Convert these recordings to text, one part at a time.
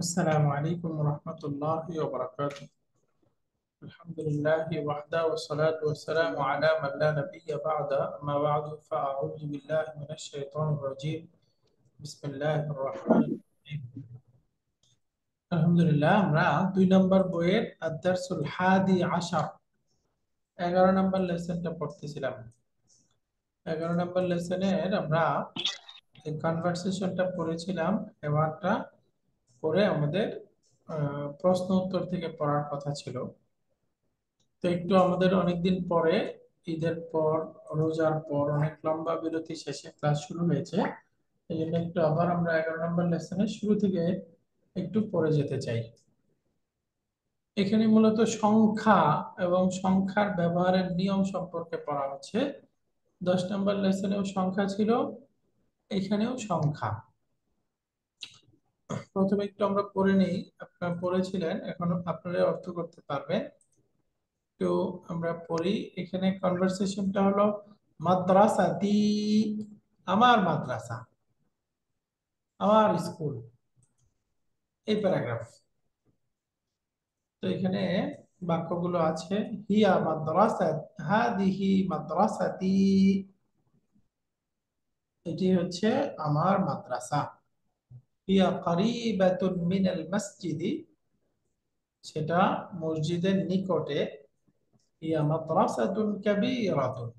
السلام عليكم ورحمة الله وبركاته. الحمد لله وحده والصلاة والسلام على من لا نبي بعد. أما بعد فأعوذ بالله من الشيطان الرجيم. بسم الله الرحمن الرحيم. আলহামদুলিল্লাহ আমরা 2 নম্বর বইয়ের আদ-দারসুল হাদি আশার 11 নম্বর লেসনটা পড়তেছিলাম। 11 নম্বর লেসনের আমরা এই কনভারসেশনটা পড়েছিলাম, এবারটা পরে আমাদের প্রশ্ন উত্তর থেকে পড়ার কথা ছিল। তো একটু আমাদের অনেকদিন পরে, ঈদের পর, রোজার পর অনেক লম্বা বিরতি শেষে ক্লাস শুরু হয়েছে। এই জন্য একটু আবার আমরা 11 নম্বর লেসনের শুরু থেকে একটু পড়ে যেতে চাই। এখানে মূলত সংখ্যা এবং সংখ্যার ব্যবহারের নিয়ম সম্পর্কে পড়া হচ্ছে। 10 নম্বর লেসনেও সংখ্যা ছিল, এখানেও সংখ্যা। প্রথমে একটু আমরা পড়ে নেই, আপনারা পড়েছিলেন, এখন আপনারা অর্থ করতে পারবেন। তো আমরা পড়ি। এখানে কনভারসেশনটা হলো মাদ্রাসাতি, আমার মাদ্রাসা, আমার স্কুল, এই প্যারাগ্রাফ। তো এখানে বাক্যগুলো আছে, হিয়া মাদ্রাসাত, হাদিহি মাদ্রাসাতি, এটি হচ্ছে আমার মাদ্রাসা। হিয়া করিবাতুন মিনাল মসজিদি, সেটা মসজিদের নিকটে। হিয়া মাদ্রাসাতুন কাবীরাতুন,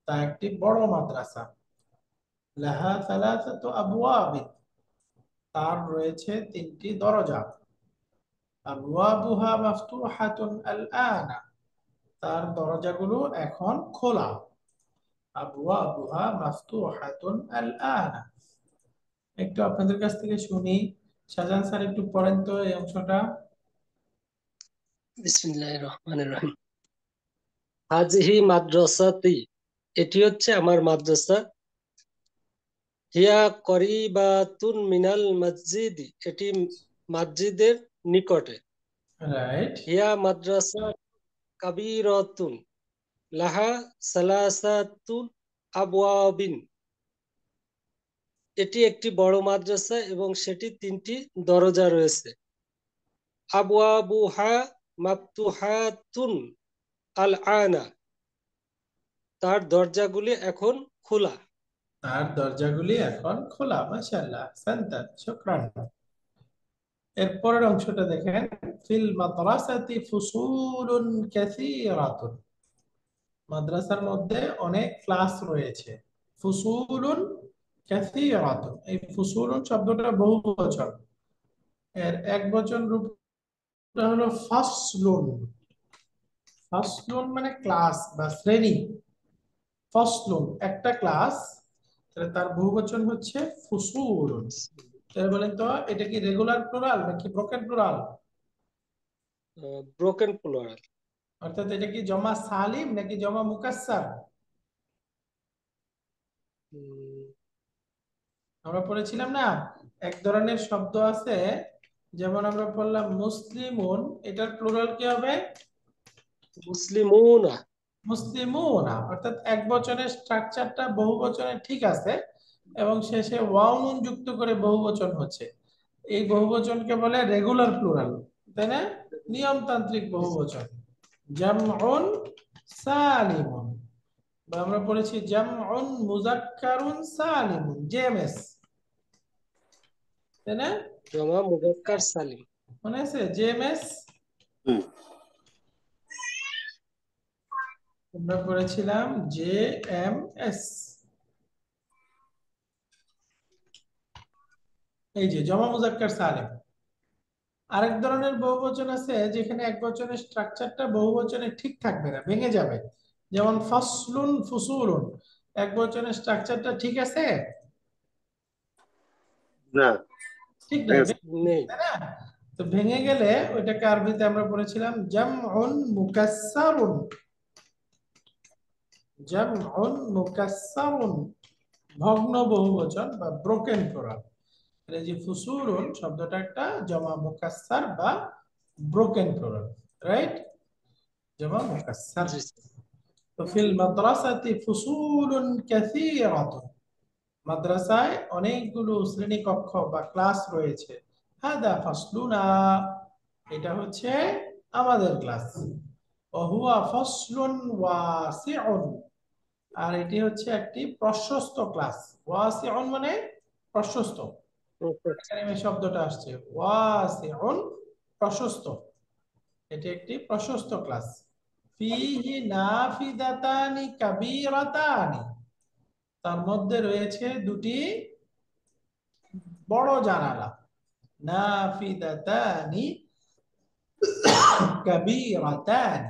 তা একটি বড় মাদ্রাসা। লাহা সালাসাতু আবওয়াব, তার রয়েছে 3টি দরজা। আবওয়াবুহা মাফতুহাতুন আল-আনা, তার দরজাগুলো এখন খোলা। আবওয়াবুহা মাফতুহাতুন আল-আনা। একটু আপনাদের কাছ থেকে শুনি, শাহজাহান স্যার একটু পড়েন তো এই অংশটা। বিসমিল্লাহির রহমানির রহিম। হাজিহি মাদ্রাসাতি, এটি হচ্ছে আমার মাদ্রাসা। হিয়া করিবাতুন মিনাল মসজিদি, এটি মসজিদের নিকটে। রাইট। হিয়া মাদ্রাসা কাবীরাতুন লাহা সালাসাতুন আবওয়াবিন, এটি একটি বড় মাদ্রাসা এবং সেটি 3টি দরজা রয়েছে। আবওয়াবুহা মাফতুহাতুন আল-আনা, তার দরজাগুলি এখন খোলা। তার দরজাগুলি এখন খোলা। মাশাআল্লাহ, আহসানতা, শুকরান। এর পরের অংশটা দেখেন, ফিল মাদ্রাসাতি ফুসুলুন কাসীরাতুন, মাদ্রাসার মধ্যে অনেক ক্লাস রয়েছে। ফুসুলুন কাসীরাতুন, এই ফুসুলুন শব্দটা বহুবচন, এর একবচন রূপটা হলো ফাসলুন। ফাসলুন মানে ক্লাস বা শ্রেণী। ফসলুন একটা ক্লাস, তাহলে তার বহুবচন হচ্ছে ফুসুলুন। তাহলে বলেন তো, এটা কি রেগুলার প্লুরাল নাকি ব্রোকেন প্লুরাল? Broken plural. অর্থাৎ এটা কি জমা সালিম নাকি জমা মুকাসসার? আমরা পড়েছিলাম না, এক ধরনের শব্দ আছে, যেমন আমরা পড়লাম মুসলিমুন, এটার প্লুরাল কি হবে? মুসলিমুনা। মুসলিমুনা। অর্থাৎ এক বচনের স্ট্রাকচারটা বহু বচনে ঠিক আছে এবং শেষে ওয়াও নুন যুক্ত করে বহুবচন হচ্ছে, এই বহুবচনকে বলে রেগুলার প্লুরাল, তাই না? নিয়মতান্ত্রিক বহুবচন। জামউন সালিমুন, বা আমরা পড়েছি জামউন মুযাক্কারুন সালিমুন, জেএমএস, তাই না? জমা মুযাক্কার সালিম। মনে আছে জেএমএস? আমরা পড়েছিলাম জেএমএস, এই যে জমা মুযাক্কার সালিম। আরেক ধরনের বহুবচন আছে যেখানে এক বচনের স্ট্রাকচারটা বহুবচনে ঠিক থাকবে না, ভেঙে যাবে। যেমন ফসলুন ফুসুলুন, এক বচনের স্ট্রাকচারটা ঠিক আছে? না, ঠিক নেই, নেই। তাই না? তো ভেঙে গেলে ওইটাকে আরবিতে আমরা পড়েছিলাম জামউন মুকাসসারুন। জামউন মুকাসসারুন, ভগ্ন বহুবচন বা ব্রোকেন প্লুরাল। এই যে ফুসুলুন শব্দটা একটা জমা মুকাসসার বা ব্রোকেন প্লুরাল, রাইট? জমা মুকাসসার। জি। তো ফিল মাদ্রাসাতি ফুসুলুন কাসীরাতুন, মাদ্রাসায় অনেকগুলো শ্রেণী কক্ষ বা ক্লাস রয়েছে। হাদা ফাসলুনা, এটা হচ্ছে আমাদের ক্লাস। ওহুয়া ফাসলুন ওয়াসিউন, আর এটি হচ্ছে একটি প্রশস্ত ক্লাস। ওয়াসিউন মানে প্রশস্ত, এখানে এই শব্দটা আসছে ওয়াসিউন, প্রশস্ত। এটি একটি প্রশস্ত ক্লাস। ফিহি নাফিদাতানি কাবীরাতানি, তার মধ্যে রয়েছে দুটি বড় জানালা। নাফিদাতানি কাবীরাতানি,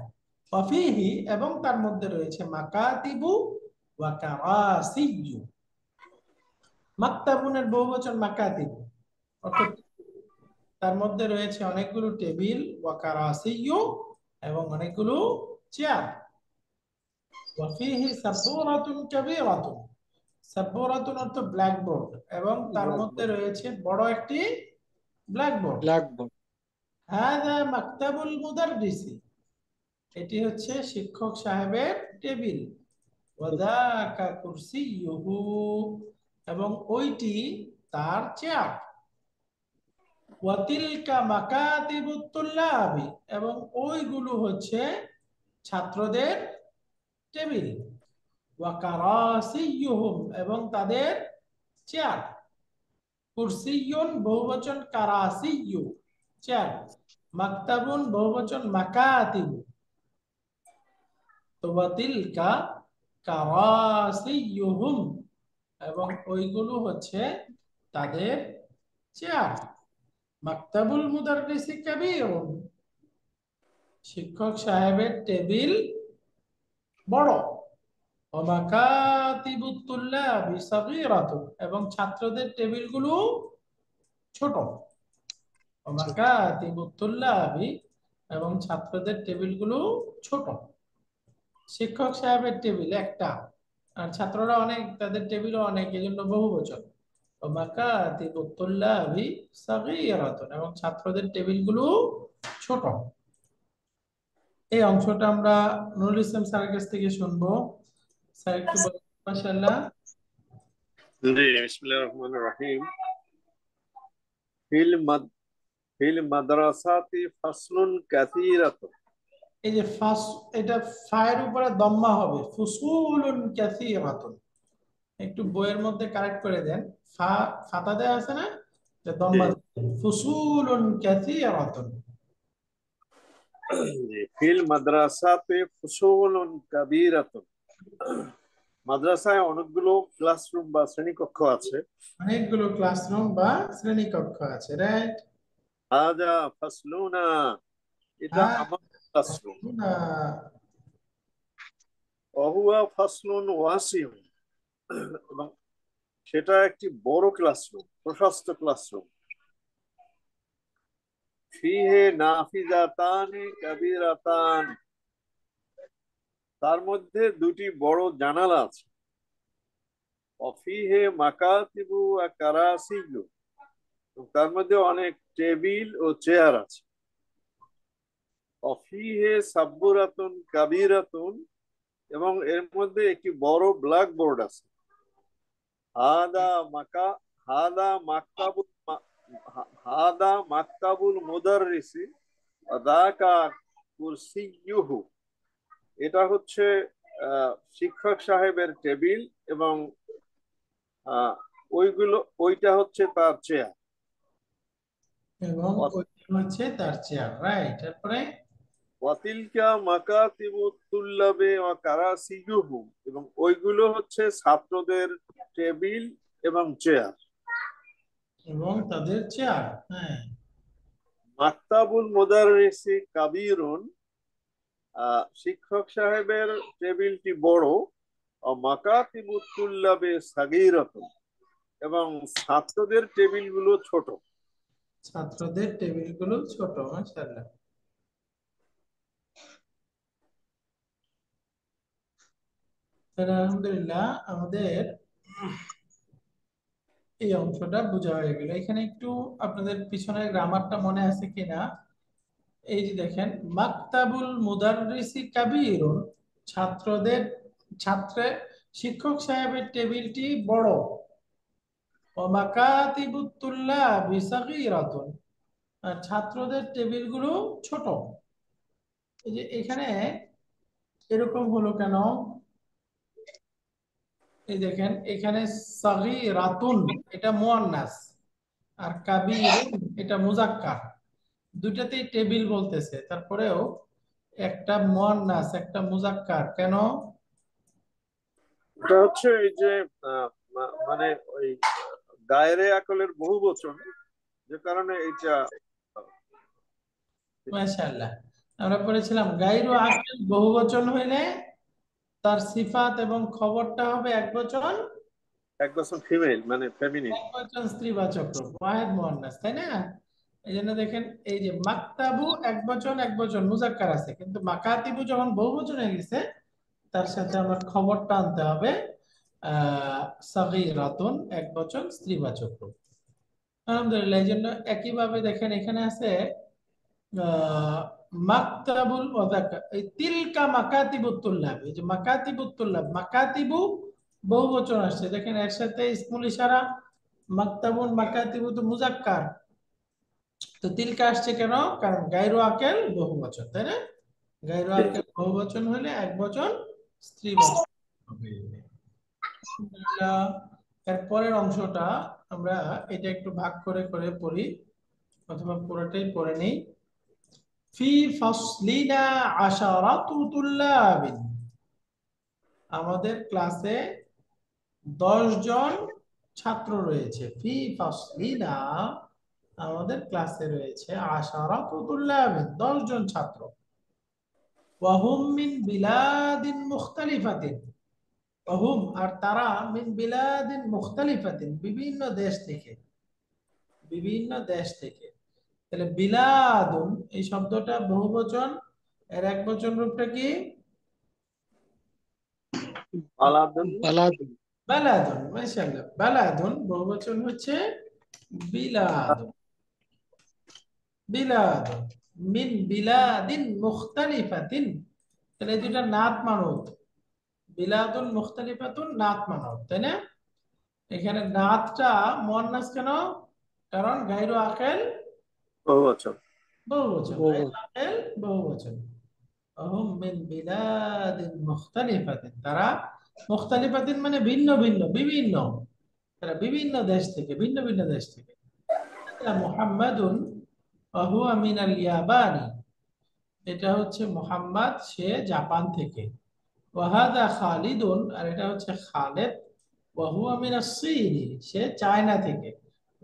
ওয়াফিহি, এবং তার মধ্যে রয়েছে মাকাতিবু ওয়া কারাসিয়্যু। মাকতাবুনের বহুবচন মাকাতিবু, অর্থাৎ তার মধ্যে রয়েছে অনেকগুলো টেবিল, ওয়া কারাসিয়্যু, এবং অনেকগুলো চেয়ার। ওয়াফিহি সাব্বুরাতুন কাবীরাতুন, সাব্বুরাতুন অর্থ ব্ল্যাকবোর্ড, এবং তার মধ্যে ব্ল্যাকবোর্ড। রয়েছে বড় একটি ব্ল্যাকবোর্ড। ব্ল্যাকবোর্ড। হাযা মাকতাবুল মুদাররিসি, এটি হচ্ছে শিক্ষক সাহেবের টেবিল। ওয়াদাকা কুরসিয়ুহু, এবং ওইটি তার চেয়ার। ওয়াতিলকা মাকাতিবুত তুল্লাবি, এবং ওইগুলো হচ্ছে ছাত্রদের টেবিল। ওয়া কারাসিয়ুহুম, এবং তাদের চেয়ার। কুরসিয়ুন বহুবচন কারাসিয়্যু, চেয়ার। মাকতাবুন বহুবচন মাকাতিবু। তো ওয়াতিলকা কারাসিয়ুহুম, এবং ওইগুলো হচ্ছে তাদের চেয়ার। মাকতাবুল মুদাররিসি কাবীরুন, শিক্ষক সাহেবের টেবিল বড়। ওয়া মাকাতিবুত তুল্লাবি সাগীরাতুন, এবং ছাত্রদের টেবিলগুলো ছোট। ওয়া মাকাতিবুত তুল্লাবি, এবং ছাত্রদের টেবিলগুলো ছোট। শিক্ষক সাহেবের টেবিল একটা, আর ছাত্ররা অনেক, তাদের টেবিলও অনেক, এই জন্য বহুবচন। ওয়া মাকাতিবুত তুল্লাবি সাগীরাতুন, এবং ছাত্রদের টেবিলগুলো ছোট। এই অংশটা আমরা নুরুল ইসলাম স্যারের কাছ থেকে শুনবো। স্যার একটু বলুন মাশাআল্লাহ। জি, বিসমিল্লাহির রহমানির রহিম। Feel মাদ feel মাদ্রাসাতি ফাসলুন কাসীরাতুন। এই যে ফাস, এটা ফায়ের উপরে দম্মা হবে, ফুসুলুন কাসীরাতুন। একটু বইয়ের মধ্যে কারেক্ট করে দেন, ফা ফাতা দেয়া আছে না, যে দম্মা দেন। ফুসুলুন কাসীরাতুন। জি, ফিল মাদ্রাসাতি ফুসুলুন কাবীরাতুন। মাদ্রাসায় অনেকগুলো ক্লাসরুম বা শ্রেণীকক্ষ আছে। অনেকগুলো ক্লাসরুম বা শ্রেণীকক্ষ আছে, রাইট। হাযা ফাসলুনা, এটা হ্যাঁ, আমাদের ক্লাসরুম। না, ওয়া হুয়া ফাসলুন ওয়াসিউন, এবং সেটা একটি বড় ক্লাসরুম, প্রশস্ত ক্লাসরুম। ফিহে নাফিজাতানি কাবীরাতান, তার মধ্যে দুটি বড় জানালা আছে। অফিহে মাকাতিবু ওয়া কারাসিয়্যু, তার মধ্যে অনেক টেবিল ও চেয়ার আছে। অফিহে সাব্বুরাতুন কাবীরাতুন, এবং এর মধ্যে একটি বড় ব্ল্যাকবোর্ড আছে। হাদা মাকা হাদা মাকতাবুল হাদা মাকতাবুল মুদাররিসি ওয়া যাকা কুরসিয়্যুহু, এটা হচ্ছে শিক্ষক সাহেবের টেবিল, এবং আহ, ওইটা হচ্ছে তার চেয়ার। এবং ওইটা হচ্ছে তার চেয়ার, রাইট। তারপরে ওয়াতিলকা মাকাতিবু তুল্লাবে ওয়া কারাসিয়ুহু, এবং ওইগুলো হচ্ছে ছাত্রদের টেবিল এবং চেয়ার। এবং তাদের চেয়ার, হ্যাঁ। মাকতাবুল মুদাররিসি কাবীরুন, শিক্ষক সাহেবের টেবিলটি বড়। ও মাকাতিবু তুল্লাবে সাগীরাতুন, এবং ছাত্রদের টেবিলগুলো ছোট। ছাত্রদের টেবিলগুলো ছোট, মাশাআল্লাহ। তাহলে আলহামদুলিল্লাহ আমাদের এই অংশটা বোঝা হয়ে গেল। এখানে একটু আপনাদের পিছনের গ্রামারটা মনে আছে কিনা, এই যে দেখেন, মাকতাবুল মুদাররিসি কাবীরুন, ছাত্রদের, ছাত্রের, শিক্ষক সাহেবের টেবিলটি বড়। ওয়া মাকাতিবুত তুল্লাবি সাগীরাতুন, আর ছাত্রদের টেবিলগুলো ছোট। এই যে এখানে এরকম হলো কেন? এই দেখেন এখানে সাগীরাতুন এটা মুয়ান্নাস, আর কাবীরুন এটা মুজাক্কার। দুইটাতেই টেবিল বলতেছে, তারপরেও একটা মুয়ান্নাস একটা মুজাক্কার কেন? এটা হচ্ছে এই যে মানে ওই গায়রে আকলের বহু বচন, যে কারণে এইটা। মাশাআল্লাহ, আমরা পড়েছিলাম গায়রু আকিল বহুবচন হইলে তার সিফাত এবং খবরটা হবে একবচন, এক বছর ফিমেল মানে ফেমিনিন। একবচন স্ত্রীবাচক রূপ ওয়াহিদ মুয়ান্নাস, তাই না? এই জন্য দেখেন এই যে মাকতাবু একবচন একবচন মুজাক্কার আছে, কিন্তু মাকাতিবু যখন বহুবচন হয়ে গেছে তার সাথে আমার খবরটা আনতে হবে সাগীরাতুন একবচন স্ত্রীবাচক রূপ। আলহামদুলিল্লাহ, এই জন্য একইভাবে দেখেন এখানে আছে আহ, মাকতাবুল ওয়াদাকা, এই তিলকা মাকাতিবুত তুল্লাব, এই যে মাকাতিবুত তুল্লাব, মাকাতিবু বহুবচন আসছে, দেখেন এর সাথে ইসমুল ইশারা মাকতাবুন মাকাতিবু তো মুজাক্কার, তো তিলকা আসছে কেন? কারণ গায়রু আকেল বহুবচন, তাই না? গায়রু আকেল বহুবচন হলে একবচন স্ত্রীবাচক হবে। আলহামদুলিল্লাহ, এর পরের অংশটা আমরা এটা একটু ভাগ করে করে পড়ি, অথবা পুরোটাই পড়ে নেই। ফি ফাসলিনা আশারাতু তুল্লাবিন, আমাদের ক্লাসে 10 জন ছাত্র রয়েছে। ফি ফাসলিনা, আমাদের ক্লাসে রয়েছে আশারাতু তুল্লাবিন 10 জন ছাত্র। ওয়াহুম মিন বিলাদিন মুখতালিফাতিন, ওয়াহুম আর তারা মিন বিলাদিন মুখতালিফাতিন বিভিন্ন দেশ থেকে, বিভিন্ন দেশ থেকে। তাহলে বিলাদুন এই শব্দটা বহুবচন, এর একবচন রূপটা কি? আলাদন। বালাদ। বালাদুন, মাশাআল্লাহ, বালাদুন বহুবচন হচ্ছে বিলাদুন, বিলাদুন মিন বিলাদিন মুখতালিফাতিন, তাহলে এই দুটা নাত মানত, বিলাদুন মুখতালিফাতুন নাত মানত, তাই না? এখানে নাতটা মুয়ান্নাস কেন? কারণ গায়রু আকেল ও আচ্ছা। বহুবচন, বহু। গায়রু আকেল বহুবচন। অহুম মিন বিলাদিন মুখতালিফাতিন, তারা মুখতালিফাতিন মানে ভিন্ন ভিন্ন বিভিন্ন, তারা বিভিন্ন দেশ থেকে, ভিন্ন ভিন্ন দেশ থেকে। মুহাম্মাদুন ওয়াহুয়া মিনাল ইয়াবানি, এটা হচ্ছে মুহাম্মদ, সে জাপান থেকে। ওয়াহাদা খালিদুন, আর এটা হচ্ছে খালেদ, ওয়াহুয়া মিনাস সিরি, সে চায়না থেকে।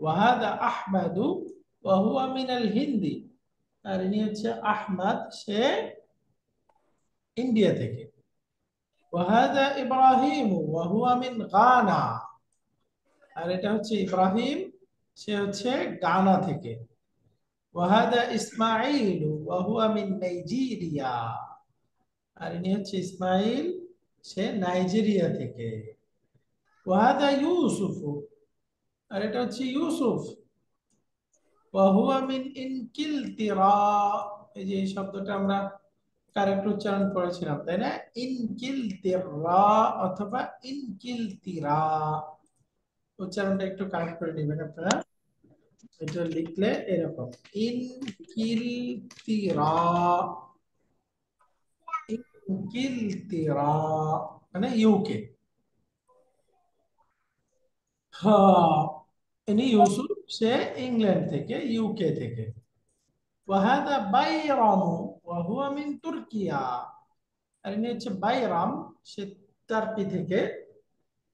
ওয়াহাদা আহমাদু ওয়াহুয়া মিনাল হিন্দি, আর ইনি হচ্ছে আহমদ, সে ইন্ডিয়া থেকে। ওয়াহাদা ইব্রাহিম ওয়াহুয়া মিন গানা, আর এটা হচ্ছে ইব্রাহিম, সে হচ্ছে গানা থেকে। ওয়াহাদা ইসমাইল ওয়াহুয়া মিন নাইজেরিয়া, আর ইনি হচ্ছে ইসমাইল, সে নাইজেরিয়া থেকে। ওয়াহাদা ইউসুফ, আর এটা হচ্ছে ইউসুফ, ওয়াহুয়া মিন ইনকিলতিরা, এই যে এই শব্দটা আমরা কারেক্ট উচ্চারণ করেছিলাম, তাই না? ইনকিলতিরা অথবা ইনকিলতিরা, উচ্চারণটা একটু কারেক্ট করে নেবেন আপনারা। এটা লিখলে এরকম ইনকিলতিরা, ইনকিলতিরা মানে ইউকে। হ্যাঁ, ইনি ইউসুফ, সে ইংল্যান্ড থেকে, ইউকে থেকে। ওয়াহাদা বাইরাম ওয়াহুয়া মিন তুর্কিয়া, আর ইনি হচ্ছে বাইরাম, সে টার্কি থেকে।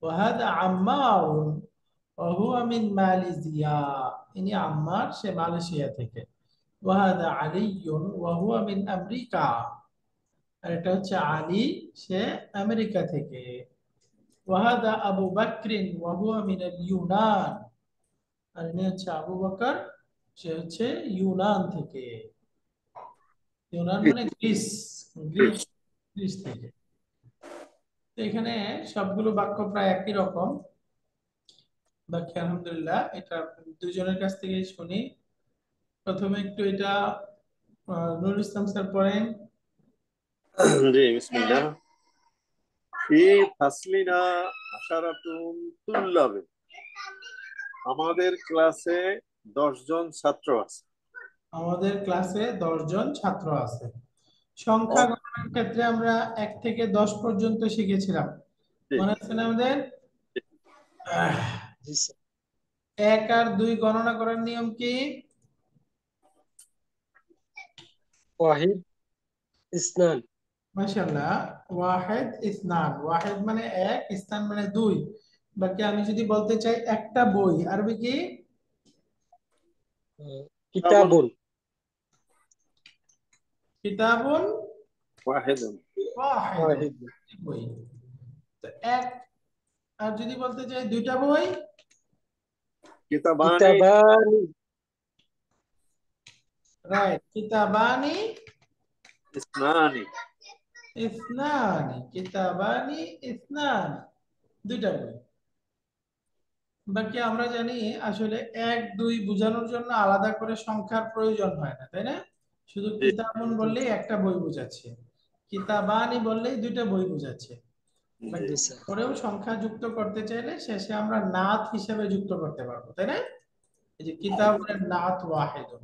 ওয়াহাদা আম্মার ওয়াহুয়া মিন মালয়েশিয়া, ইনি আম্মার, সে মালয়েশিয়া থেকে। ওয়াহাদা আলিয়ুন ওয়াহুয়া মিন আমেরিকা, আর এটা হচ্ছে আলী, সে আমেরিকা থেকে। ওয়াহাদা আবু বকরিন ওয়াহুয়া মিনাল ইউনান, আর ইনি হচ্ছে আবু বকর, সে হচ্ছে ইউনান থেকে। ইউনান মানে গ্রিস, গ্রিস, গ্রিস থেকে। তো এখানে সবগুলো বাক্য প্রায় একই রকম বাক্য। আলহামদুলিল্লাহ, এটা দুজনের কাছ থেকেই শুনি। প্রথমে একটু এটা নুরুল ইসলাম স্যার পড়েন। জি বিসমিল্লাহ। ফি ফাসলিনা আশারাতুন তুল্লাবে, আমাদের ক্লাসে 10 জন ছাত্র আছে। আমাদের ক্লাসে 10 জন ছাত্র আছে। সংখ্যা গণনার ক্ষেত্রে আমরা 1 থেকে 10 পর্যন্ত শিখেছিলাম, মনে আছে না আমাদের? জি স্যার। 1 আর 2 গণনা করার নিয়ম কি? ওয়াহিদ ইসনান। মাশাআল্লাহ, ওয়াহিদ ইসনান। ওয়াহিদ মানে 1, ইসনান মানে 2। বাকি আমি যদি বলতে চাই একটা বই, আরবি কি? কিতাবুন। কিতাবুন ওয়াহিদুন। ওয়াহিদুন, ওয়াহিদ। বই। তো এক, আর যদি বলতে চাই দুইটা বই, কিতাবানি। কিতাবানি। রাইট, কিতাবানি ইসনানি। ইসনানি। কিতাবানি ইসনানি, দুইটা বই। বাকি আমরা জানি আসলে 1, 2 বোঝানোর জন্য আলাদা করে সংখ্যার প্রয়োজন হয় না, তাই না? শুধু জি। কিতাবুন বললেই একটা বই বোঝাচ্ছে, কিতাবানি বললেই দুইটা বই বোঝাচ্ছে। জি। জি স্যার। পরেও সংখ্যা যুক্ত করতে চাইলে শেষে আমরা নাত হিসেবে যুক্ত করতে পারবো, তাই না? এই যে কিতাবুনের নাত ওয়াহিদুন,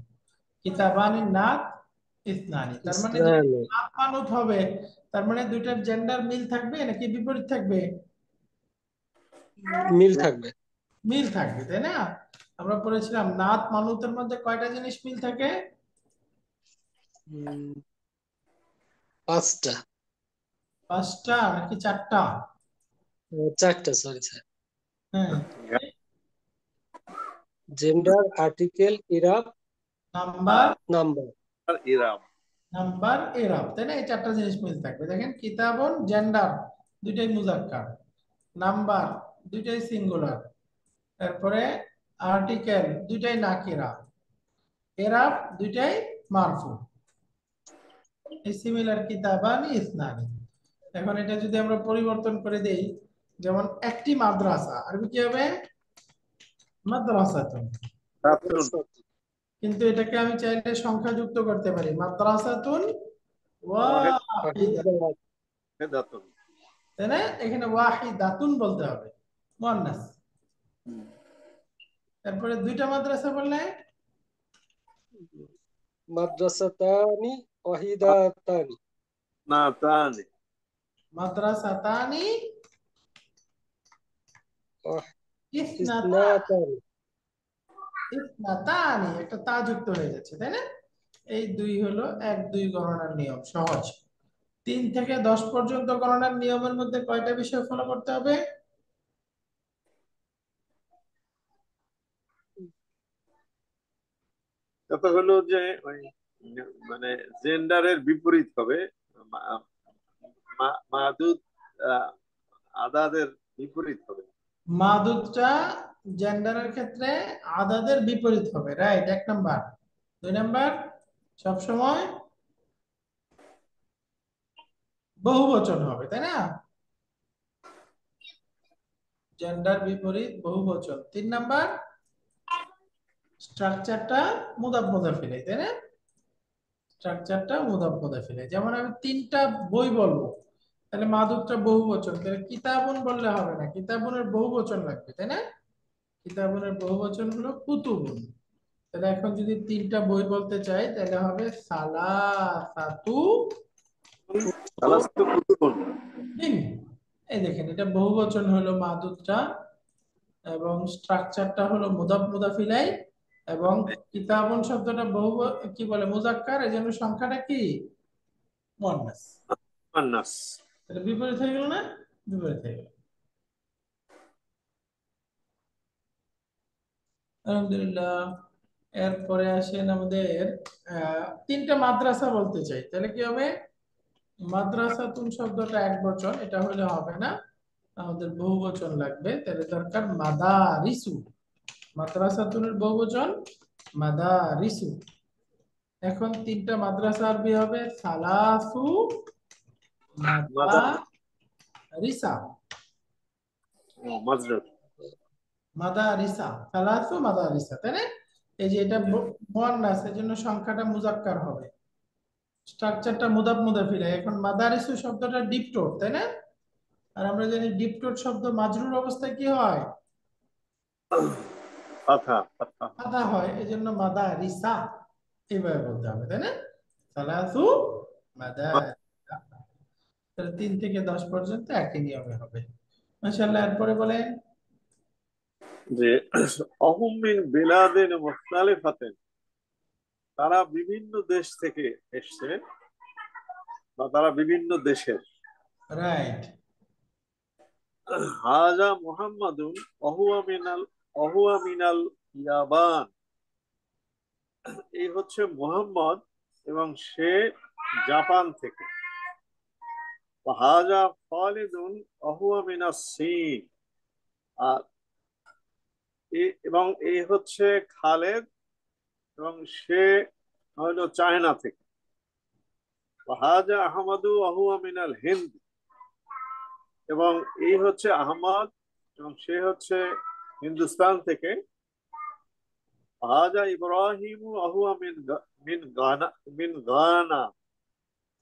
কিতাবানির নাত ইসনানি। তার মানে দুটো ইসনানি। নাত মানত হবে, তার মানে দুইটার জেন্ডার মিল থাকবে নাকি বিপরীত থাকবে? মিল থাকবে। মিল থাকবে, তাই না? আমরা পড়েছিলাম নাত মানুতের মধ্যে কয়টা জিনিস মিল থাকে? 5টা। 5টা নাকি 4টা? 4টা, সরি স্যার। হ্যাঁ, জেন্ডার, আর্টিকেল, ইরাব, নাম্বার, নাম্বার। আর ইরাম। নাম্বার, এরাব, তাই না? এই 4টা জিনিস মিল থাকবে। দেখেন কিতাবুন জেন্ডার দুইটাই মুজাক্কার, নাম্বার দুইটাই সিঙ্গুলার, তারপরে আর্টিকেল দুইটাই নাকিরা, এরাব দুইটাই মারফু। এই সিমিলার কিতাবানি ইসনানি। এখন এটা যদি আমরা পরিবর্তন করে দেই, যেমন একটি মাদ্রাসা, আরবি কি হবে? মাদ্রাসাতুন। ছাত্রুন। কিন্তু এটাকে আমি চাইলে সংখ্যা যুক্ত করতে পারি, মাদ্রাসাতুন ওয়াহিদা, ওয়াহিদাতুন। তাই না? এখানে ওয়াহিদাতুন বলতে হবে, মুয়ান্নাস। তারপরে দুইটা মাদ্রাসা বললে মাদ্রাসাতানি, ওয়াহিদাতানি। নাতানি। মাদ্রাসাতানি ইসনাতা, ইসনাতানি। ইসনাতানি, একটা তা যুক্ত হয়ে যাচ্ছে, তাই না? এই দুই হলো 1, 2 গণনার নিয়ম, সহজ। 3 থেকে 10 পর্যন্ত গণনার নিয়মের মধ্যে কয়টা বিষয় ফলো করতে হবে? কথা হলো যে ওই মানে জেন্ডারের বিপরীত হবে। মাদুদ আদাদের বিপরীত হবে। মাদুদটা জেন্ডারের ক্ষেত্রে আদাদের বিপরীত হবে, রাইট, 1 নাম্বার। 2 নাম্বার, সব সময় বহুবচন হবে, তাই না? জেন্ডার বিপরীত বহুবচন। 3 নাম্বার, স্ট্রাকচারটা মুদাফ মুদাফ ইলাইহি, তাই না? স্ট্রাকচারটা মুদাফ মুদাফ ইলাইহি। যেমন আমি 3টা বই বলবো, তাহলে মাদুদটা বহুবচন, তাহলে কিতাবুন বললে হবে না, কিতাবুনের বহুবচন লাগবে, তাই না? কিতাবুনের বহুবচন হলো কুতুবুন। তাহলে এখন যদি 3টা বই বলতে চাই তাহলে হবে সালাসাতু সালাসাতু কুতুবুন। দিন। এই দেখেন এটা বহুবচন হলো মাদুদটা, এবং স্ট্রাকচারটা হলো মুদাফ মুদাফ ইলাইহি, এবং কিতাবুন শব্দটা বহু, কি বলে, মুজাক্কার, এজন্য সংখ্যাটা কি? মুয়ান্নাস। মুয়ান্নাস। তাহলে বিপরীত হয়ে গেল না? বিপরীত হয়ে গেল। আলহামদুলিল্লাহ। এরপরে আসেন আমাদের 3টা মাদ্রাসা বলতে চাই, তাহলে কি হবে? মাদ্রাসাতুন শব্দটা এক বচন, এটা হলে হবে না, আমাদের বহুবচন লাগবে, তাহলে দরকার মাদারিসু। মাদ্রাসাতুনের বহুবচন মাদারিসু। এখন 3টা মাদ্রাসা আরবি হবে সালাসু মাদারিসা। মাজরুর। মাদারিসা, সালাসু মাদারিসা, তাই না? এই যে এটা মুয়ান্নাস, এজন্য সংখ্যাটা মুজাক্কার হবে, স্ট্রাকচারটা মুদাফ মুদাফ ইলাইহি। এখন মাদারিসু শব্দটা ডিপটোট, তাই না? আর আমরা জানি ডিপটোট শব্দ মাজরুর অবস্থায় কি হয়? ফাথা ফাথা মাদা হয়, এই জন্য মাদা রিসা এইভাবে বলতে হবে, তাই না? সালাসু মাদা। তাহলে 3 থেকে 10 পর্যন্ত একই নিয়মে হবে। মাশাআল্লাহ। এরপরে বলে যে অহুম মিন বিলাদিন মুখতালিফাতিন, তারা বিভিন্ন দেশ থেকে এসছে বা তারা বিভিন্ন দেশের। রাইট। হাজা মুহাম্মাদুন অহুয়া মিনাল ইয়াবান, এই হচ্ছে মুহাম্মদ এবং সে জাপান থেকে। হাজা খালিদুন অহুয়া মিনাস চীন, আর এবং এই হচ্ছে খালেদ এবং সে হলো চায়না থেকে। হাজা আহমদু অহুয়া মিনাল হিন্দ, এবং এই হচ্ছে আহমদ এবং সে হচ্ছে হিন্দুস্তান থেকে। হাজা ইব্রাহিম আহুয়া মিন গানা,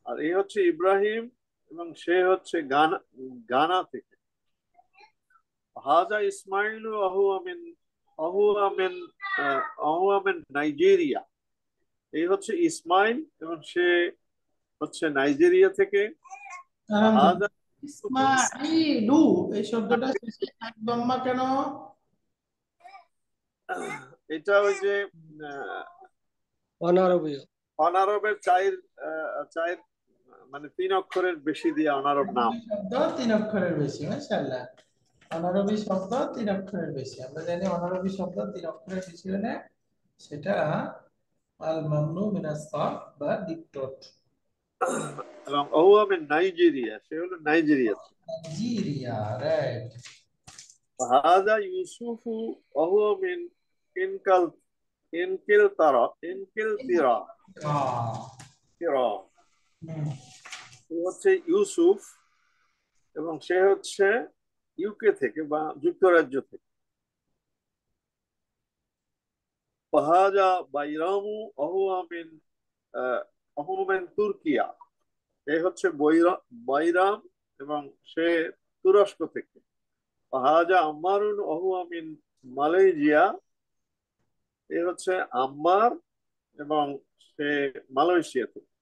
আর এই হচ্ছে ইব্রাহিম এবং সে হচ্ছে গানা থেকে। হাজা ইসমাইল আহুয়া মিন নাইজেরিয়া, এই হচ্ছে ইসমাইল এবং সে হচ্ছে নাইজেরিয়া থেকে। হাজা ইসমাইলু, এই শব্দটা শেষে এক দম্মা কেন? এটা ওই যে অনারবীয়। অনারবের চায়ের মানে 3 অক্ষরের বেশি দিয়ে অনারব নাম। শব্দ 3 অক্ষরের বেশি। মাশাআল্লাহ। অনারবি শব্দ 3 অক্ষরের বেশি। আমরা জানি অনারবি শব্দ 3 অক্ষরের বেশি হলে সেটা আল মামনু মিনাস সারফ বা ডিক্টোট। এবং অহুয়া মিন নাইজেরিয়া, সে হলো নাইজেরিয়া। Nigeria, right. হাজা ইউসুফু অহুয়া মিন ইনকাল ইনকিলতিরা তিরা, সে হচ্ছে ইউসুফ এবং সে হচ্ছে ইউকে থেকে বা যুক্তরাজ্য থেকে। হাজা বাইরামু অহুয়া মিন তুর্কিয়া, এ হচ্ছে বাইরাম এবং সে তুরস্ক থেকে। হাজা আম্মারুন অহুয়া মিন মালয়েশিয়া, এ হচ্ছে আম্মার এবং সে মালয়েশিয়া থেকে।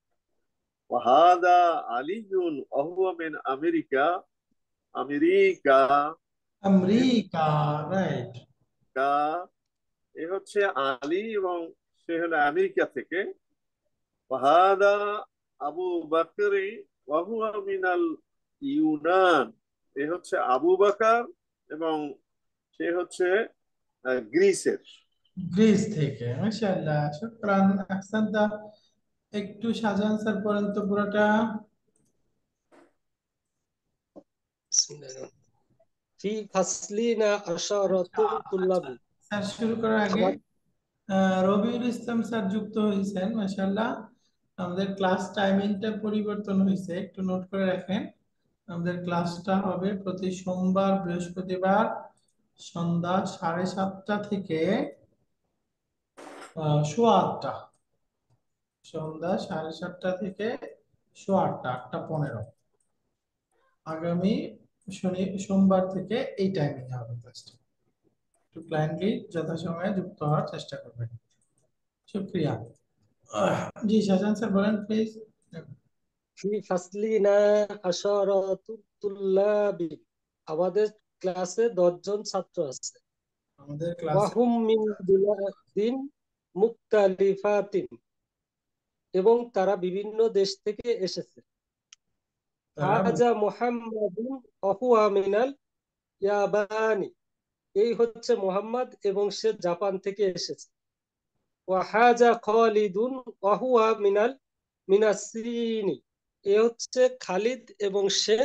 হাদা আলিজুন অহুয়া মিন আমেরিকা আমেরিকা আমেরিকা, রাইট। এ হচ্ছে আলী এবং সে হলো আমেরিকা থেকে। হাদা আবু বকরি ওয়াহুয়া মিনাল ইউনান, এ হচ্ছে আবু বকর এবং সে হচ্ছে গ্রিসের। গ্রিস থেকে। মাশাআল্লাহ, শুকরান, আহসানতা। একটু শাহজাহান স্যার পড়েন তো পুরোটা। ফি ফাসলিনা আশারাতুল তুল্লাবি। স্যার শুরু করার আগে আমার রবিউল ইসলাম স্যার যুক্ত হয়েছেন। মাশাআল্লাহ। আমাদের ক্লাস টাইমিংটা পরিবর্তন হয়েছে, একটু নোট করে রাখেন। আমাদের ক্লাসটা হবে প্রতি সোমবার বৃহস্পতিবার সন্ধ্যা 7:30 থেকে 8:15। সন্ধ্যা 7:30 থেকে 8:15, 8:15। আগামী সোমবার থেকে এই টাইমিং হবে ক্লাসটা। একটু কাইন্ডলি যথাসময়ে যুক্ত হওয়ার চেষ্টা করবেন। শুক্রিয়া। জি শাহজাহান স্যার বলেন প্লিজ। ফি ফাসলিনা আশারাতুল তুল্লাবি, আমাদের ক্লাসে 10 জন ছাত্র আছে। আমাদের ক্লাসে ওয়াহুম মিন বিলাদিন মুখতালিফাতিন, এবং তারা বিভিন্ন দেশ থেকে এসেছে। তারা হাজা মুহাম্মাদুন ওয়াহুয়া মিনাল ইয়াবানি, এই হচ্ছে মুহাম্মদ এবং সে জাপান থেকে এসেছে। ওয়া হাজা খালিদুন ওয়াহুয়া মিনাসিনি, এ হচ্ছে খালিদ এবং সে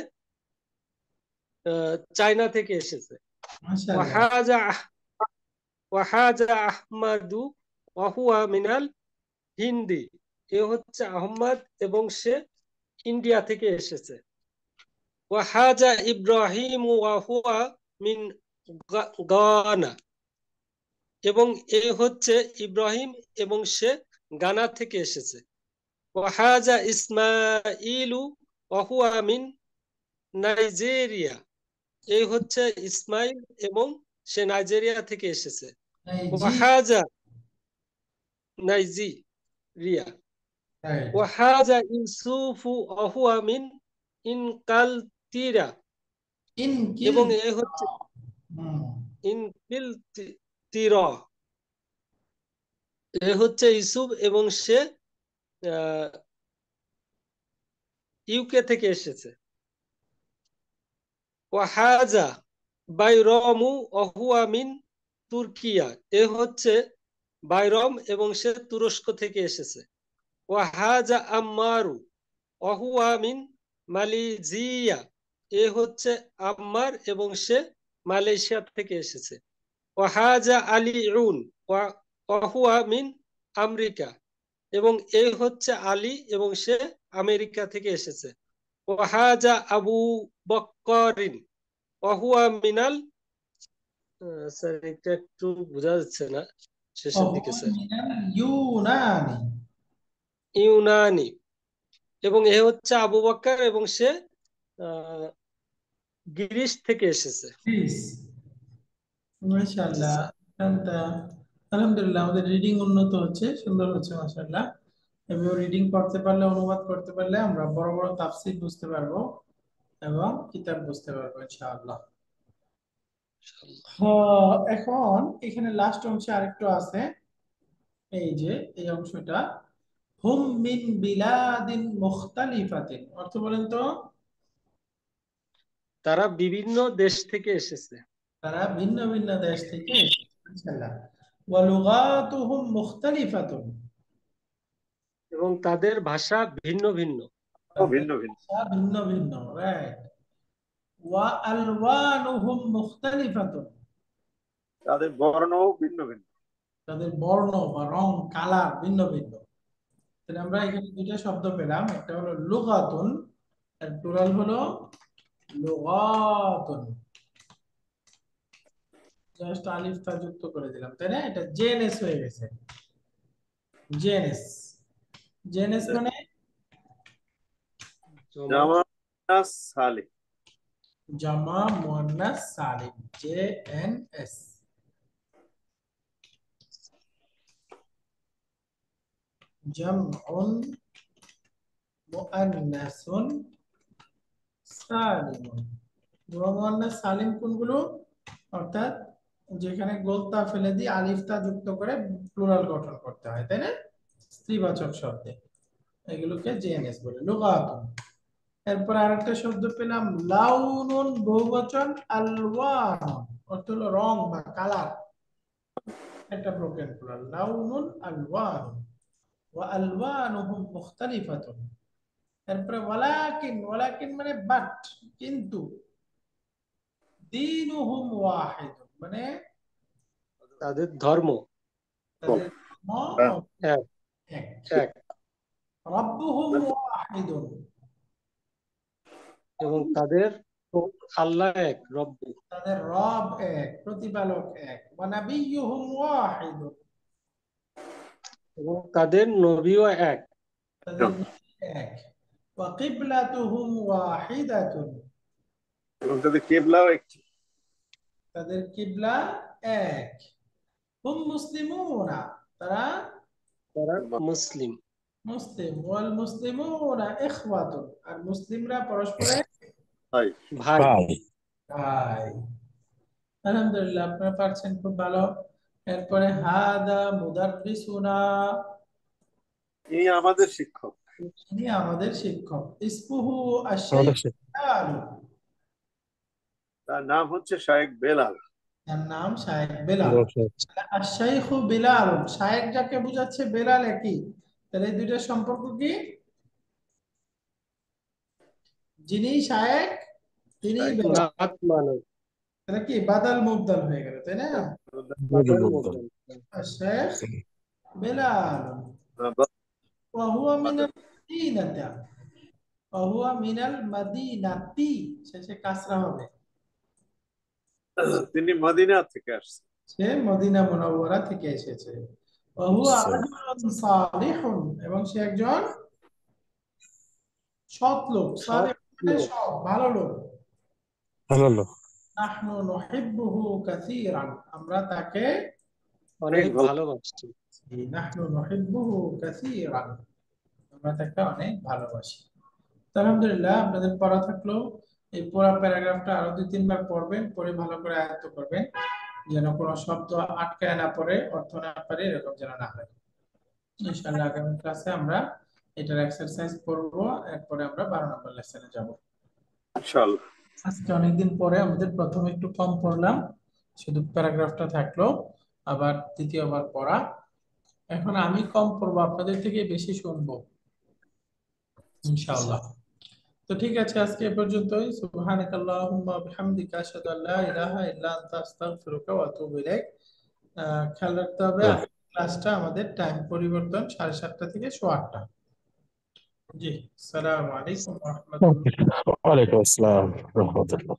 চায়না থেকে এসেছে। মাশাআল্লাহ। ওয়াহাজা আহমাদু ওয়াহুয়া মিনাল হিন্দি, এ হচ্ছে আহমদ এবং সে ইন্ডিয়া থেকে এসেছে। ওয়াহাজা ইব্রাহিম ওয়াহুয়া মিন গানা, এবং এ হচ্ছে ইব্রাহিম এবং সে গানা থেকে এসেছে। ওয়াহাজা ইসমাইলু ওয়াহুয়া মিন নাইজেরিয়া, এই হচ্ছে ইসমাইল এবং সে নাইজেরিয়া থেকে এসেছে। ওয়াহাজা নাইজেরিয়া রাইট। ওয়াহাজা ইউসুফু অহুয়া মিন ইনকালতিরা ইনকিল, এবং এ হচ্ছে হুম, ইনকিলতিরা এ হচ্ছে ইউসুফ এবং সে ইউকে থেকে এসেছে। ওয়াহাজা বাইরমু অহুয়া মিন তুর্কিয়া এ হচ্ছে বাইরম এবং সে তুরস্ক থেকে এসেছে। ওয়াহাজা আম্মারু অহুয়া মিন মালয়েশিয়া এ হচ্ছে আম্মার এবং সে মালয়েশিয়া থেকে এসেছে। ওয়াহাজা আলিউন অহুয়া মিন আমেরিকা এবং এ হচ্ছে আলী এবং সে আমেরিকা থেকে এসেছে। ওয়াহাজা আবু বকরিন অহুয়া মিনাল স্যার এটা একটু বোঝা যাচ্ছে না শেষের দিকে স্যার। মিনাল ইউনানি, ইউনানি এবং এ হচ্ছে আবু বকর এবং সে গ্রিস থেকে এসেছে। প্লিজ। মাশাআল্লাহ, আলহামদুলিল্লাহ, আমাদের রিডিং উন্নত হচ্ছে, সুন্দর হচ্ছে মাশাআল্লাহ। এভাবে রিডিং করতে পারলে, অনুবাদ করতে পারলে আমরা বড় বড় তাফসীর বুঝতে পারবো এবং কিতাব বুঝতে পারবো ইনশাআল্লাহ। এখন এখানে লাস্ট অংশে আরেকটু আছে, এই যে এই অংশটা, হুম মিন বিলাদিন মুখতালিফাতিন, অর্থ বলেন তো? তারা বিভিন্ন দেশ থেকে এসেছে তারা ভিন্ন ভিন্ন দেশ থেকে এসেছে, ইনশাআল্লাহ। ওয়া লুগাতুহুম মুখতালিফাতুন, এবং তাদের ভাষা ভিন্ন ভিন্ন। তাদের ভিন্ন ভিন্ন। ভাষা ভিন্ন ভিন্ন, রাইট। ওয়া আলওয়ানুহুম মুখতালিফাতুন, তাদের বর্ণও ভিন্ন ভিন্ন। তাদের বর্ণ বা রং, কালার ভিন্ন ভিন্ন। তাহলে আমরা এখানে দুইটা শব্দ পেলাম, একটা হলো লুগাতুন, আর প্লুরাল হলো লুগাতুন। জাস্ট আলিফ তা যুক্ত করে দিলাম, তাই না? এটা জেএনএস হয়ে গেছে, জেএনএস। জেএনএস মানে জমা জামা সালে, জামা মুয়ান্নাস সালিম, জেএনএস। জামউন মুআন্নাসুন সালিমুন। জামা মুয়ান্নাস সালিম কোনগুলো? অর্থাৎ যেখানে গোলতা ফেলে দিয়ে আলিফতা যুক্ত করে প্লুরাল গঠন করতে হয়, তাই না? স্ত্রীবাচক শব্দে, এগুলোকে জেএনএস বলে, লুগাতুন। এরপর আরেকটা শব্দ পেলাম লাউনুন, বহুবচন, আলওয়ান অর্থ হলো রং বা কালার, একটা ব্রোকেন প্লুরাল, লাউনুন আলওয়ান, ওয়া আলওয়ানুহুম মুখতালিফাতুন। এরপরে ওয়ালাকিন, ওয়ালাকিন মানে বাট, কিন্তু, দীনুহুম ওয়াহিদ মানে তাদের ধর্ম তাদের ধর্ম এক এক। এক রব্বুহুম ওয়াহিদুন, এবং তাদের আল্লাহ এক, রব্বু, তাদের রব এক, প্রতিপালক এক। ওয়া নাবিয়্যুহুম ওয়াহিদুন, এবং তাদের নবীও এক, তাদের নবী এক। ওয়া কিবলাতুহুম ওয়াহিদাতুন, এবং তাদের কেবলাও একটি। তাদের কিবলা এক। হুম মুসলিমুনা, তারা তারা মুসলিম। মুসলিম। ওয়াল মুসলিমুনা ইখওয়াতুন, আর মুসলিমরা পরস্পরের ভাই, ভাই। ভাই। আলহামদুলিল্লাহ, আপনারা পারছেন, খুব ভালো। এরপরে হাদা মুদাররিসুনা, এই আমাদের শিক্ষক। ইনি আমাদের শিক্ষক। ইসমুহু আশ-শাইখ বেলাল, তার নাম হচ্ছে শায়েখ বেলাল। তার নাম শায়েখ বেলাল। আশ-শাইখ বেলাল, শায়েখ যাকে বোঝাচ্ছে, বেলাল একই। তাহলে এই দুইটার সম্পর্ক কি? যিনি শায়েখ তিনি শায়েখ বেলাল, নাত মানব তাহলে কি বাদাল মুবদাল হয়ে গেল, তাই না? বাদল মুবদল। আশ-শাইখ বেলাল ওয়া হুয়া মিনাল মাদিনাতি, ওয়া হুয়া মিনাল মাদিনাতি, শেষে কাসরা হবে। তিনি মদিনা থেকে আসছেন। সে মদিনা মুনাওয়ারা থেকে এসেছে। ওয়া হুয়া রাজুলুন সালিহুন, এবং সে একজন সৎ লোক, সৎ সালেহ মানে লোক। সৎ, ভালো লোক। ভালো। নাহনু নুহিব্বুহু কাসীরান, আমরা তাকে অনেক ভালো। ভালোবাসি। নাহনু নুহিব্বুহু কাসীরান, আমরা তাকে অনেক ভালোবাসি। তো আলহামদুলিল্লাহ, আপনাদের পড়া থাকলো। এই পুরো প্যারাগ্রাফটা আরো 2-3 বার পড়বেন, পড়ে ভালো করে আয়ত্ত করবেন, যেন কোনো শব্দ আটকায় না পড়ে, অর্থ না পারে, এরকম যেন না হয়। ইনশাআল্লাহ আগামী ক্লাসে আমরা এটার এক্সারসাইজ করব, এরপরে আমরা 12 নম্বর লেসনে যাব। ইনশাআল্লাহ। আজকে অনেকদিন পরে আমাদের প্রথমে একটু কম পড়লাম, শুধু প্যারাগ্রাফটা থাকলো, আবার দ্বিতীয়বার পড়া। এখন আমি কম পড়বো, আপনাদের থেকে বেশি শুনবো ইনশাআল্লাহ। তো ঠিক আছে, আজকে এ পর্যন্তই। সুবহানাকাল্লাহুম্মা ওয়া বিহামদিকা আশহাদু আল্লা ইলাহা ইল্লা আনতা আস্তাগফিরুকা ওয়া আতুবু ইলাইক। খেয়াল রাখতে হবে, আজকের ক্লাসটা আমাদের টাইম পরিবর্তন 7:30 থেকে 8:15। জি, আসসালামু আলাইকুম ওয়া রাহমাতুল্লাহ। ওয়ালাইকুম আসসালাম রহমতুল্লাহ।